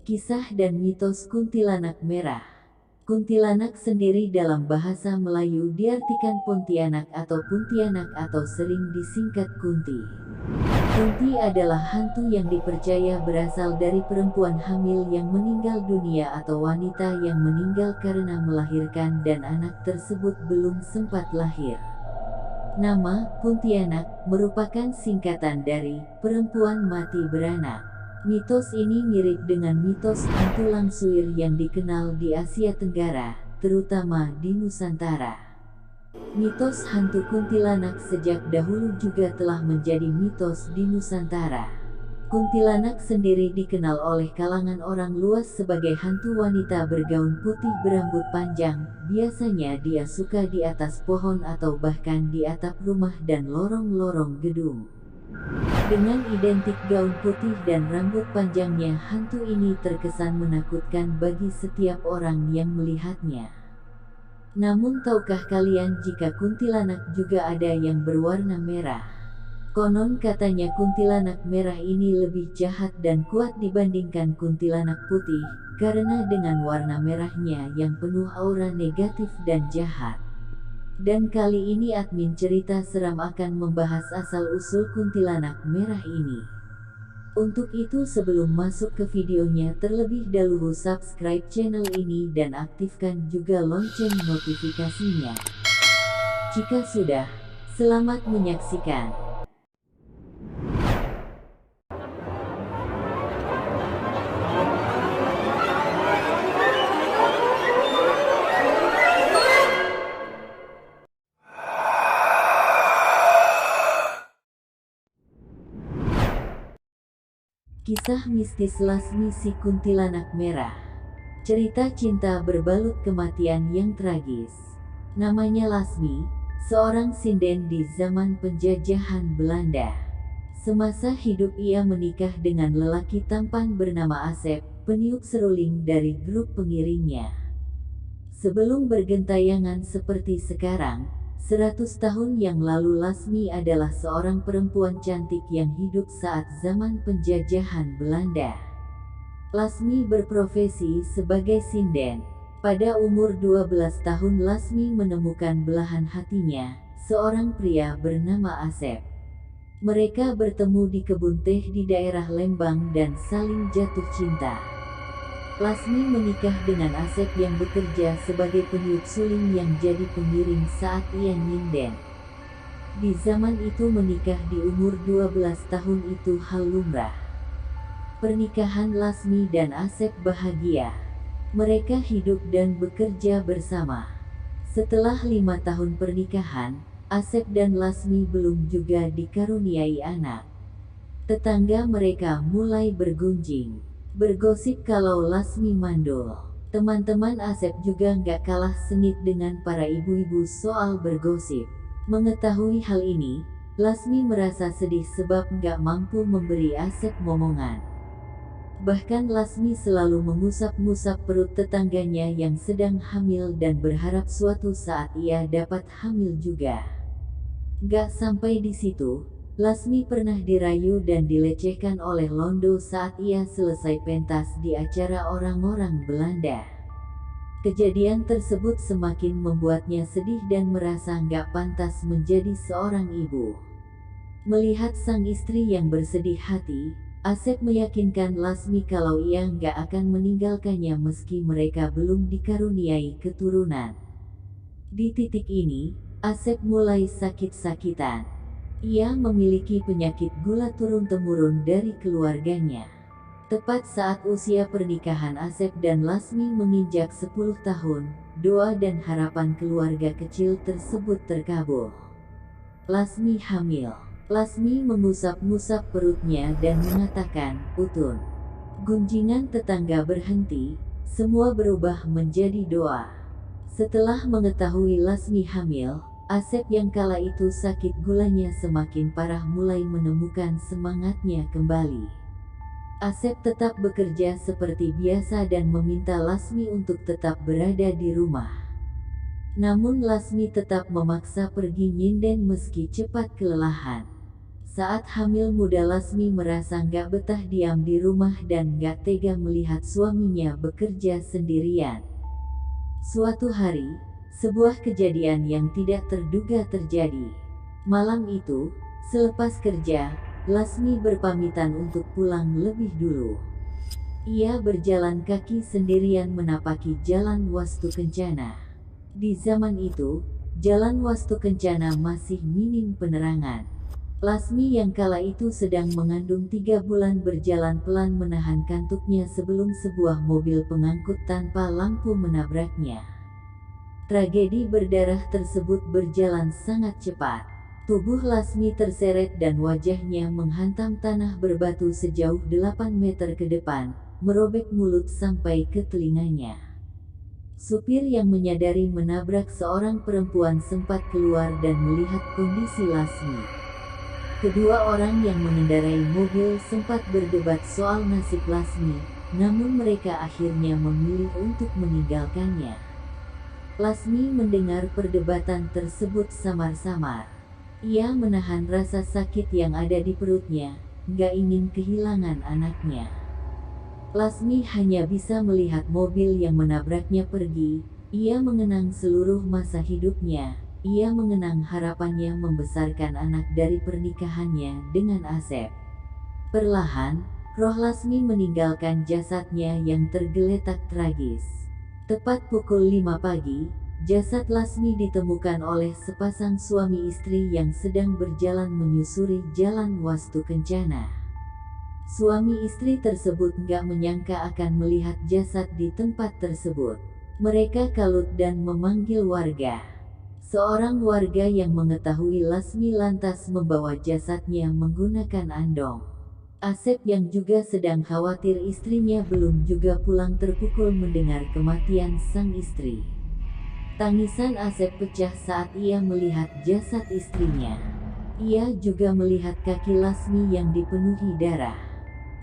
Kisah dan mitos kuntilanak merah. Kuntilanak sendiri dalam bahasa Melayu diartikan Pontianak atau Puntianak atau sering disingkat Kunti. Kunti adalah hantu yang dipercaya berasal dari perempuan hamil yang meninggal dunia atau wanita yang meninggal karena melahirkan dan anak tersebut belum sempat lahir. Nama Puntianak merupakan singkatan dari perempuan mati beranak. Mitos ini mirip dengan mitos hantu Langsuir yang dikenal di Asia Tenggara, terutama di Nusantara. Mitos hantu kuntilanak sejak dahulu juga telah menjadi mitos di Nusantara. Kuntilanak sendiri dikenal oleh kalangan orang luas sebagai hantu wanita bergaun putih berambut panjang. Biasanya dia suka di atas pohon atau bahkan di atap rumah dan lorong-lorong gedung. Dengan identik gaun putih dan rambut panjangnya, hantu ini terkesan menakutkan bagi setiap orang yang melihatnya. Namun tahukah kalian jika kuntilanak juga ada yang berwarna merah? Konon katanya kuntilanak merah ini lebih jahat dan kuat dibandingkan kuntilanak putih, karena dengan warna merahnya yang penuh aura negatif dan jahat. Dan kali ini admin cerita seram akan membahas asal-usul kuntilanak merah ini. Untuk itu sebelum masuk ke videonya, terlebih dahulu subscribe channel ini dan aktifkan juga lonceng notifikasinya. Jika sudah, selamat menyaksikan. Kisah mistis Lasmi si kuntilanak merah. Cerita cinta berbalut kematian yang tragis. Namanya Lasmi, seorang sinden di zaman penjajahan Belanda. Semasa hidup ia menikah dengan lelaki tampan bernama Asep, peniup seruling dari grup pengiringnya. Sebelum bergentayangan seperti sekarang, 100 tahun yang lalu Lasmi adalah seorang perempuan cantik yang hidup saat zaman penjajahan Belanda. Lasmi berprofesi sebagai sinden. Pada umur 12 tahun Lasmi menemukan belahan hatinya, seorang pria bernama Asep. Mereka bertemu di kebun teh di daerah Lembang dan saling jatuh cinta. Lasmi menikah dengan Asep yang bekerja sebagai peniup suling yang jadi pengiring saat ia nyinden. Di zaman itu menikah di umur 12 tahun itu hal lumrah. Pernikahan Lasmi dan Asep bahagia. Mereka hidup dan bekerja bersama. Setelah 5 tahun pernikahan, Asep dan Lasmi belum juga dikaruniai anak. Tetangga mereka mulai bergunjing. Bergosip kalau Lasmi mandul. Teman-teman Asep juga nggak kalah sengit dengan para ibu-ibu soal bergosip. Mengetahui hal ini, Lasmi merasa sedih sebab nggak mampu memberi Asep momongan. Bahkan Lasmi selalu mengusap-ngusap perut tetangganya yang sedang hamil dan berharap suatu saat ia dapat hamil juga. Nggak sampai di situ, Lasmi pernah dirayu dan dilecehkan oleh Londo saat ia selesai pentas di acara orang-orang Belanda. Kejadian tersebut semakin membuatnya sedih dan merasa nggak pantas menjadi seorang ibu. Melihat sang istri yang bersedih hati, Asep meyakinkan Lasmi kalau ia nggak akan meninggalkannya meski mereka belum dikaruniai keturunan. Di titik ini, Asep mulai sakit-sakitan. Ia memiliki penyakit gula turun-temurun dari keluarganya. Tepat saat usia pernikahan Asep dan Lasmi menginjak 10 tahun, doa dan harapan keluarga kecil tersebut terkabul. Lasmi hamil. Lasmi mengusap-ngusap perutnya dan mengatakan, "Utun." Gunjingan tetangga berhenti, semua berubah menjadi doa. Setelah mengetahui Lasmi hamil, Asep yang kala itu sakit gulanya semakin parah mulai menemukan semangatnya kembali. Asep tetap bekerja seperti biasa dan meminta Lasmi untuk tetap berada di rumah. Namun Lasmi tetap memaksa pergi nyinden meski cepat kelelahan. Saat hamil muda Lasmi merasa nggak betah diam di rumah dan nggak tega melihat suaminya bekerja sendirian. Suatu hari, sebuah kejadian yang tidak terduga terjadi. Malam itu, selepas kerja, Lasmi berpamitan untuk pulang lebih dulu. Ia berjalan kaki sendirian menapaki Jalan Wastu Kencana. Di zaman itu, Jalan Wastu Kencana masih minim penerangan. Lasmi yang kala itu sedang mengandung 3 bulan berjalan pelan menahan kantuknya sebelum sebuah mobil pengangkut tanpa lampu menabraknya. Tragedi berdarah tersebut berjalan sangat cepat. Tubuh Lasmi terseret dan wajahnya menghantam tanah berbatu sejauh 8 meter ke depan, merobek mulut sampai ke telinganya. Supir yang menyadari menabrak seorang perempuan sempat keluar dan melihat kondisi Lasmi. Kedua orang yang mengendarai mobil sempat berdebat soal nasib Lasmi, namun mereka akhirnya memilih untuk meninggalkannya. Lasmi mendengar perdebatan tersebut samar-samar. Ia menahan rasa sakit yang ada di perutnya, gak ingin kehilangan anaknya. Lasmi hanya bisa melihat mobil yang menabraknya pergi. Ia mengenang seluruh masa hidupnya. Ia mengenang harapannya membesarkan anak dari pernikahannya dengan Asep. Perlahan, roh Lasmi meninggalkan jasadnya yang tergeletak tragis. Tepat pukul 5 pagi, jasad Lasmi ditemukan oleh sepasang suami istri yang sedang berjalan menyusuri Jalan Wastu Kencana. Suami istri tersebut gak menyangka akan melihat jasad di tempat tersebut. Mereka kalut dan memanggil warga. Seorang warga yang mengetahui Lasmi lantas membawa jasadnya menggunakan andong. Asep yang juga sedang khawatir istrinya belum juga pulang terpukul mendengar kematian sang istri. Tangisan Asep pecah saat ia melihat jasad istrinya. Ia juga melihat kaki Lasmi yang dipenuhi darah.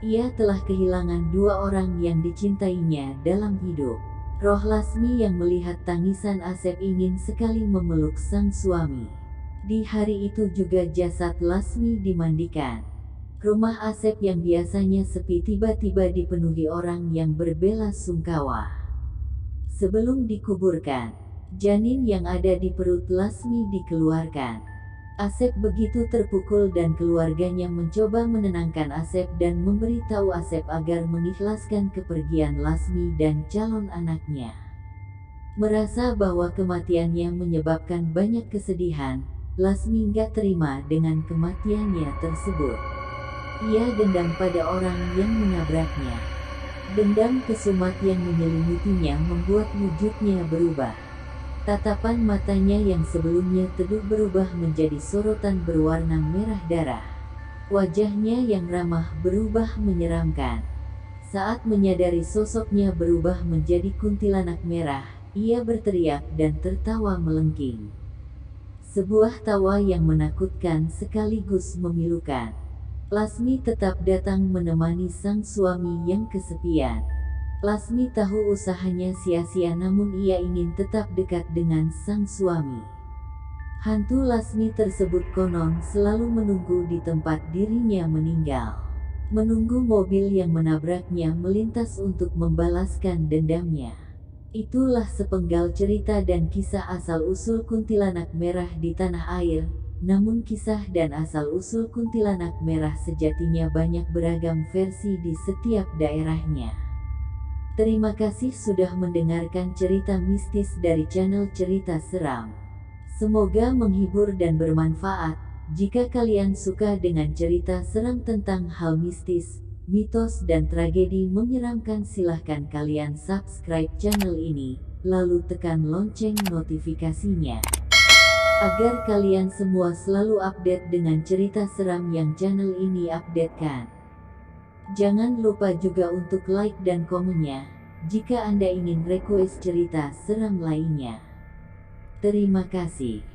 Ia telah kehilangan 2 orang yang dicintainya dalam hidup. Roh Lasmi yang melihat tangisan Asep ingin sekali memeluk sang suami. Di hari itu juga jasad Lasmi dimandikan. Rumah Asep yang biasanya sepi tiba-tiba dipenuhi orang yang berbela-sungkawa. Sebelum dikuburkan, janin yang ada di perut Lasmi dikeluarkan. Asep begitu terpukul dan keluarganya mencoba menenangkan Asep dan memberitahu Asep agar mengikhlaskan kepergian Lasmi dan calon anaknya. Merasa bahwa kematiannya menyebabkan banyak kesedihan, Lasmi gak terima dengan kematiannya tersebut. Ia dendam pada orang yang menabraknya. Dendam kesumat yang menyelimutinya membuat wujudnya berubah. Tatapan matanya yang sebelumnya teduh berubah menjadi sorotan berwarna merah darah. Wajahnya yang ramah berubah menyeramkan. Saat menyadari sosoknya berubah menjadi kuntilanak merah, ia berteriak dan tertawa melengking. Sebuah tawa yang menakutkan sekaligus memilukan. Lasmi tetap datang menemani sang suami yang kesepian. Lasmi tahu usahanya sia-sia namun ia ingin tetap dekat dengan sang suami. Hantu Lasmi tersebut konon selalu menunggu di tempat dirinya meninggal. Menunggu mobil yang menabraknya melintas untuk membalaskan dendamnya. Itulah sepenggal cerita dan kisah asal-usul kuntilanak merah di tanah air. Namun kisah dan asal-usul kuntilanak merah sejatinya banyak beragam versi di setiap daerahnya. Terima kasih sudah mendengarkan cerita mistis dari channel Cerita Seram. Semoga menghibur dan bermanfaat. Jika kalian suka dengan cerita seram tentang hal mistis, mitos dan tragedi menyeramkan, silahkan kalian subscribe channel ini, lalu tekan lonceng notifikasinya. Agar kalian semua selalu update dengan cerita seram yang channel ini updatekan. Jangan lupa juga untuk like dan komennya, jika Anda ingin request cerita seram lainnya. Terima kasih.